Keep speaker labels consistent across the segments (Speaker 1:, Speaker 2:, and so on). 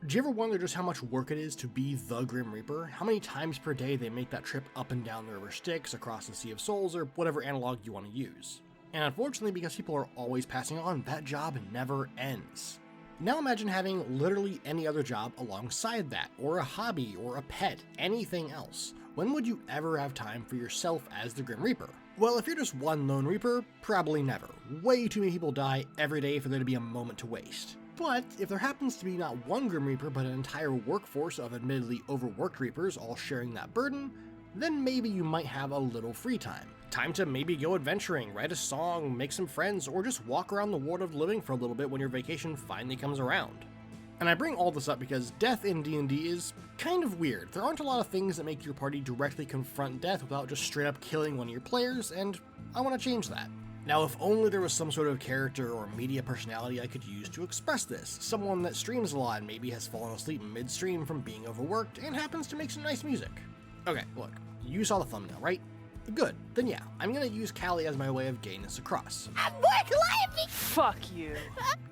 Speaker 1: Do you ever wonder just how much work it is to be the Grim Reaper? How many times per day they make that trip up and down the river Styx, across the Sea of Souls, or whatever analog you want to use? And unfortunately, because people are always passing on, that job never ends. Now imagine having literally any other job alongside that, or a hobby, or a pet, anything else. When would you ever have time for yourself as the Grim Reaper? Well, if you're just one lone Reaper, probably never. Way too many people die every day for there to be a moment to waste. But if there happens to be not one Grim Reaper, but an entire workforce of admittedly overworked Reapers all sharing that burden, then maybe you might have a little free time. Time to maybe go adventuring, write a song, make some friends, or just walk around the world of living for a little bit when your vacation finally comes around. And I bring all this up because death in D&D is kind of weird. There aren't a lot of things that make your party directly confront death without just straight up killing one of your players, and I want to change that. Now, if only there was some sort of character or media personality I could use to express this. Someone that streams a lot and maybe has fallen asleep mid-stream from being overworked and happens to make some nice music. Okay, look, you saw the thumbnail, right? Good, then yeah, I'm gonna use Callie as my way of getting this across.
Speaker 2: I'm more Calliope!
Speaker 3: Fuck you.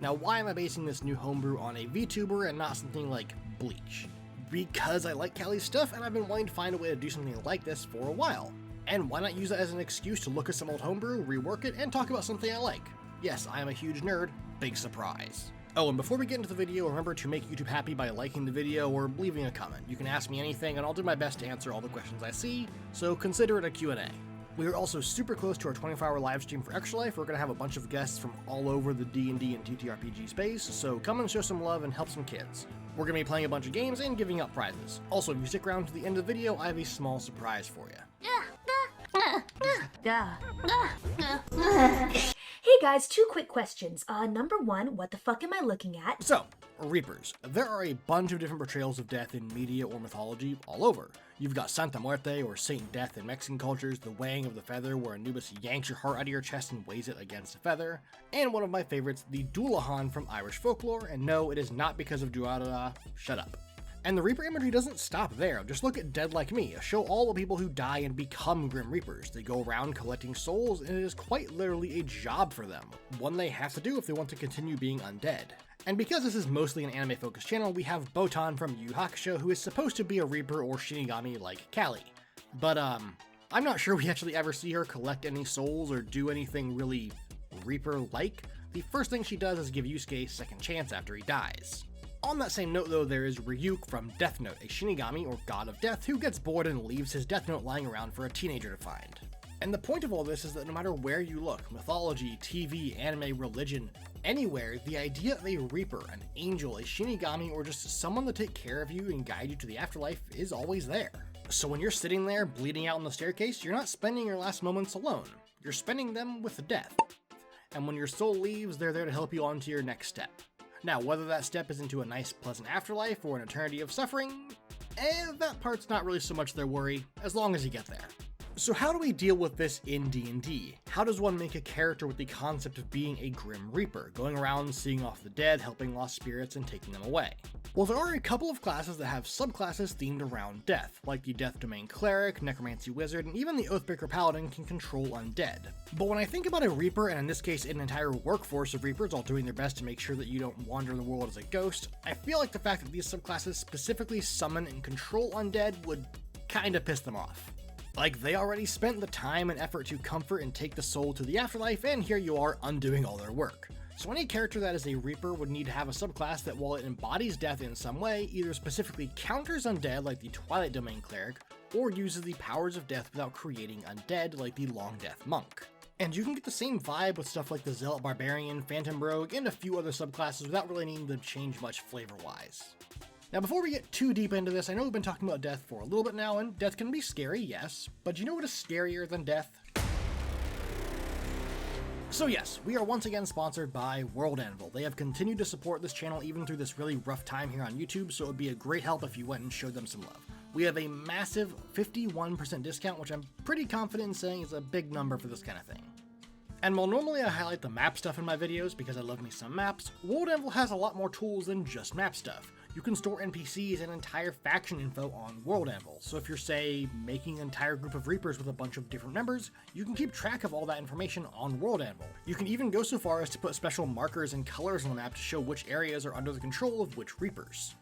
Speaker 1: Now, why am I basing this new homebrew on a VTuber and not something like Bleach? Because I like Callie's stuff and I've been wanting to find a way to do something like this for a while. And why not use it as an excuse to look at some old homebrew, rework it, and talk about something I like? Yes, I am a huge nerd. Big surprise. Oh, and before we get into the video, remember to make YouTube happy by liking the video or leaving a comment. You can ask me anything, and I'll do my best to answer all the questions I see, so consider it a Q&A. We are also super close to our 24-hour live stream for Extra Life. We're going to have a bunch of guests from all over the D&D and TTRPG space, so come and show some love and help some kids. We're going to be playing a bunch of games and giving out prizes. Also, if you stick around to the end of the video, I have a small surprise for you.
Speaker 2: Hey guys, two quick questions. Number one, what the fuck am I looking at?
Speaker 1: So, Reapers. There are a bunch of different portrayals of death in media or mythology all over. You've got Santa Muerte or Saint Death in Mexican cultures, the weighing of the feather where Anubis yanks your heart out of your chest and weighs it against a feather, and one of my favorites, the Dullahan from Irish folklore, and no, it is not because of Duada, shut up. And the Reaper imagery doesn't stop there. Just look at Dead Like Me, a show all the people who die and become Grim Reapers. They go around collecting souls, and it is quite literally a job for them. One they have to do if they want to continue being undead. And because this is mostly an anime-focused channel, we have Botan from Yu Yu Hakusho, who is supposed to be a Reaper or Shinigami like Callie. But, I'm not sure we actually ever see her collect any souls or do anything really Reaper-like. The first thing she does is give Yusuke a second chance after he dies. On that same note though, there is Ryuk from Death Note, a Shinigami or god of death who gets bored and leaves his Death Note lying around for a teenager to find. And the point of all this is that no matter where you look, mythology, TV, anime, religion, anywhere, the idea of a Reaper, an angel, a Shinigami, or just someone to take care of you and guide you to the afterlife is always there. So when you're sitting there bleeding out on the staircase, you're not spending your last moments alone. You're spending them with death. And when your soul leaves, they're there to help you on to your next step. Now, whether that step is into a nice, pleasant afterlife or an eternity of suffering, that part's not really so much their worry, as long as you get there. So how do we deal with this in D&D? How does one make a character with the concept of being a Grim Reaper, going around seeing off the dead, helping lost spirits, and taking them away? Well, there are a couple of classes that have subclasses themed around death, like the Death Domain Cleric, Necromancy Wizard, and even the Oathbreaker Paladin can control undead. But when I think about a Reaper, and in this case an entire workforce of Reapers all doing their best to make sure that you don't wander the world as a ghost, I feel like the fact that these subclasses specifically summon and control undead would kinda piss them off. Like, they already spent the time and effort to comfort and take the soul to the afterlife, and here you are undoing all their work. So any character that is a Reaper would need to have a subclass that, while it embodies death in some way, either specifically counters undead like the Twilight Domain Cleric, or uses the powers of death without creating undead like the Long Death Monk. And you can get the same vibe with stuff like the Zealot Barbarian, Phantom Rogue, and a few other subclasses without really needing to change much flavor-wise. Now, before we get too deep into this, I know we've been talking about death for a little bit now, and death can be scary, yes, but you know what is scarier than death? So yes, we are once again sponsored by World Anvil. They have continued to support this channel even through this really rough time here on YouTube, so it would be a great help if you went and showed them some love. We have a massive 51% discount, which I'm pretty confident in saying is a big number for this kind of thing. And while normally I highlight the map stuff in my videos because I love me some maps, World Anvil has a lot more tools than just map stuff. You can store NPCs and entire faction info on World Anvil, so if you're, say, making an entire group of Reapers with a bunch of different members, you can keep track of all that information on World Anvil. You can even go so far as to put special markers and colors on the map to show which areas are under the control of which Reapers.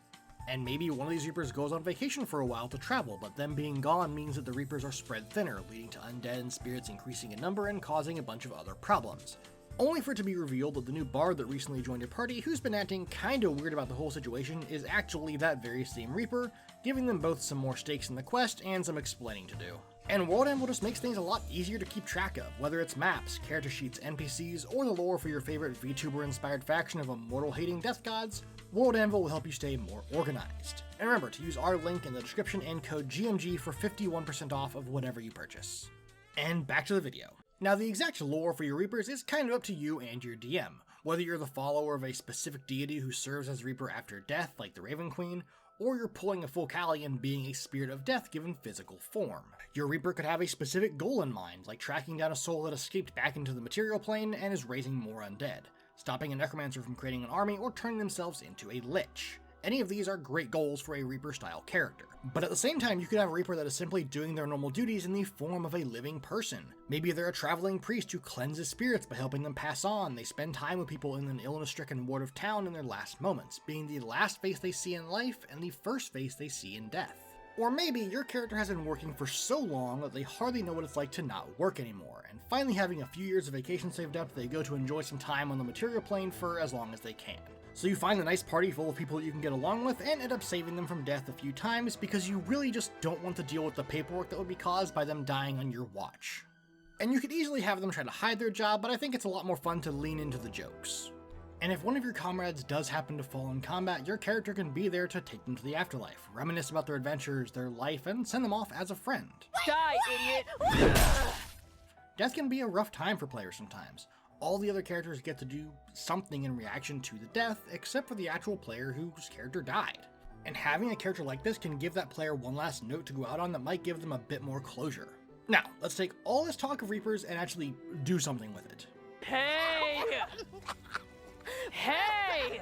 Speaker 1: And maybe one of these Reapers goes on vacation for a while to travel, but them being gone means that the Reapers are spread thinner, leading to undead and spirits increasing in number and causing a bunch of other problems. Only for it to be revealed that the new bard that recently joined your party, who's been acting kinda weird about the whole situation, is actually that very same Reaper, giving them both some more stakes in the quest and some explaining to do. And World Anvil just makes things a lot easier to keep track of, whether it's maps, character sheets, NPCs, or the lore for your favorite VTuber-inspired faction of immortal-hating death gods. World Anvil will help you stay more organized. And remember to use our link in the description and code GMG for 51% off of whatever you purchase. And back to the video. Now, the exact lore for your Reapers is kind of up to you and your DM. Whether you're the follower of a specific deity who serves as Reaper after death, like the Raven Queen, or you're pulling a full Callie and being a spirit of death given physical form. Your Reaper could have a specific goal in mind, like tracking down a soul that escaped back into the material plane and is raising more undead, stopping a necromancer from creating an army, or turning themselves into a lich. Any of these are great goals for a Reaper-style character. But at the same time, you could have a Reaper that is simply doing their normal duties in the form of a living person. Maybe they're a traveling priest who cleanses spirits by helping them pass on. They spend time with people in an illness-stricken ward of town in their last moments, being the last face they see in life and the first face they see in death. Or maybe your character has been working for so long that they hardly know what it's like to not work anymore, and finally having a few years of vacation saved up, they go to enjoy some time on the material plane for as long as they can. So you find a nice party full of people that you can get along with and end up saving them from death a few times because you really just don't want to deal with the paperwork that would be caused by them dying on your watch. And you could easily have them try to hide their job, but I think it's a lot more fun to lean into the jokes. And if one of your comrades does happen to fall in combat, your character can be there to take them to the afterlife, reminisce about their adventures, their life, and send them off as a friend.
Speaker 3: Die, idiot!
Speaker 1: Death can be a rough time for players sometimes. All the other characters get to do something in reaction to the death, except for the actual player whose character died. And having a character like this can give that player one last note to go out on that might give them a bit more closure. Now, let's take all this talk of Reapers and actually do something with it.
Speaker 3: Hey! Hey!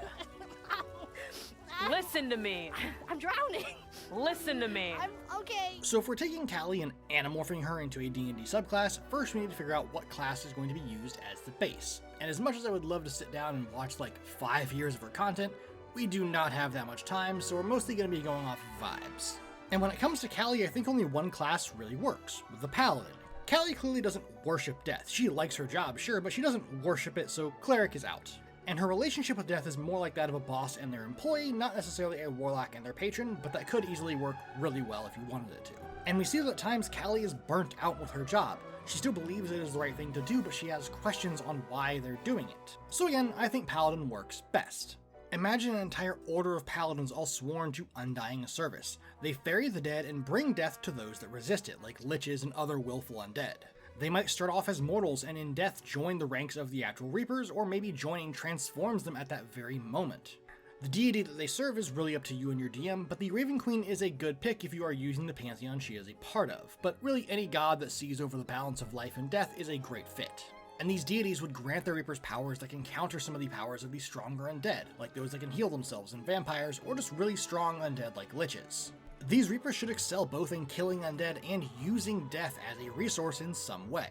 Speaker 3: Listen to me.
Speaker 4: I'm drowning.
Speaker 3: Listen to me.
Speaker 4: I'm okay.
Speaker 1: So if we're taking Callie and anamorphing her into a D&D subclass, first we need to figure out what class is going to be used as the base. And as much as I would love to sit down and watch like 5 years of her content, we do not have that much time, so we're mostly going to be going off of vibes. And when it comes to Callie, I think only one class really works, the Paladin. Callie clearly doesn't worship death. She likes her job, sure, but she doesn't worship it, so Cleric is out. And her relationship with death is more like that of a boss and their employee, not necessarily a warlock and their patron, but that could easily work really well if you wanted it to. And we see that at times Callie is burnt out with her job. She still believes it is the right thing to do, but she has questions on why they're doing it. So again, I think Paladin works best. Imagine an entire order of paladins all sworn to undying service. They ferry the dead and bring death to those that resist it, like liches and other willful undead. They might start off as mortals and in death join the ranks of the actual Reapers, or maybe joining transforms them at that very moment. The deity that they serve is really up to you and your DM, but the Raven Queen is a good pick if you are using the pantheon she is a part of, but really any god that sees over the balance of life and death is a great fit. And these deities would grant their Reapers powers that can counter some of the powers of the stronger undead, like those that can heal themselves in vampires, or just really strong undead like liches. These Reapers should excel both in killing undead and using death as a resource in some way.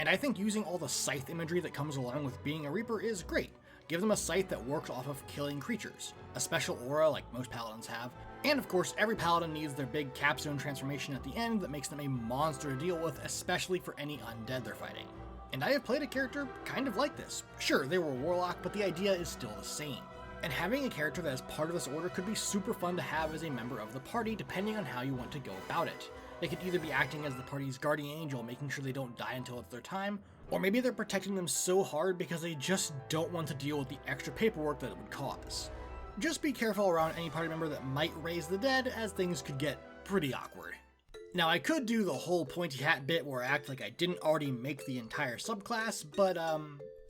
Speaker 1: And I think using all the scythe imagery that comes along with being a Reaper is great. Give them a scythe that works off of killing creatures, a special aura like most paladins have, and of course every paladin needs their big capstone transformation at the end that makes them a monster to deal with, especially for any undead they're fighting. And I have played a character kind of like this. Sure, they were a warlock, but the idea is still the same. And having a character that is part of this order could be super fun to have as a member of the party, depending on how you want to go about it. They could either be acting as the party's guardian angel, making sure they don't die until it's their time, or maybe they're protecting them so hard because they just don't want to deal with the extra paperwork that it would cause. Just be careful around any party member that might raise the dead, as things could get pretty awkward. Now I could do the whole pointy hat bit where I act like I didn't already make the entire subclass, but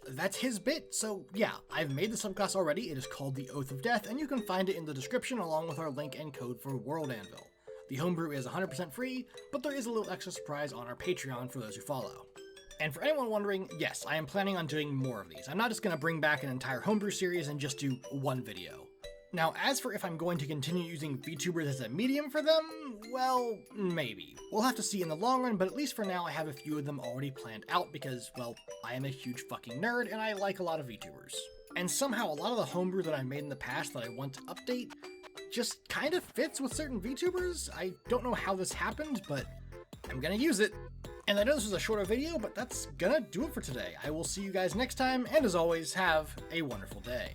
Speaker 1: that's his bit, so yeah, I've made the subclass already. It is called the Oath of Death, and you can find it in the description along with our link and code for World Anvil. The homebrew is 100% free, but there is a little extra surprise on our Patreon for those who follow. And for anyone wondering, yes, I am planning on doing more of these. I'm not just going to bring back an entire homebrew series and just do one video. Now, as for if I'm going to continue using VTubers as a medium for them, well, maybe. We'll have to see in the long run, but at least for now I have a few of them already planned out because, well, I am a huge fucking nerd and I like a lot of VTubers. And somehow a lot of the homebrew that I've made in the past that I want to update just kind of fits with certain VTubers. I don't know how this happened, but I'm gonna use it. And I know this was a shorter video, but that's gonna do it for today. I will see you guys next time, and as always, have a wonderful day.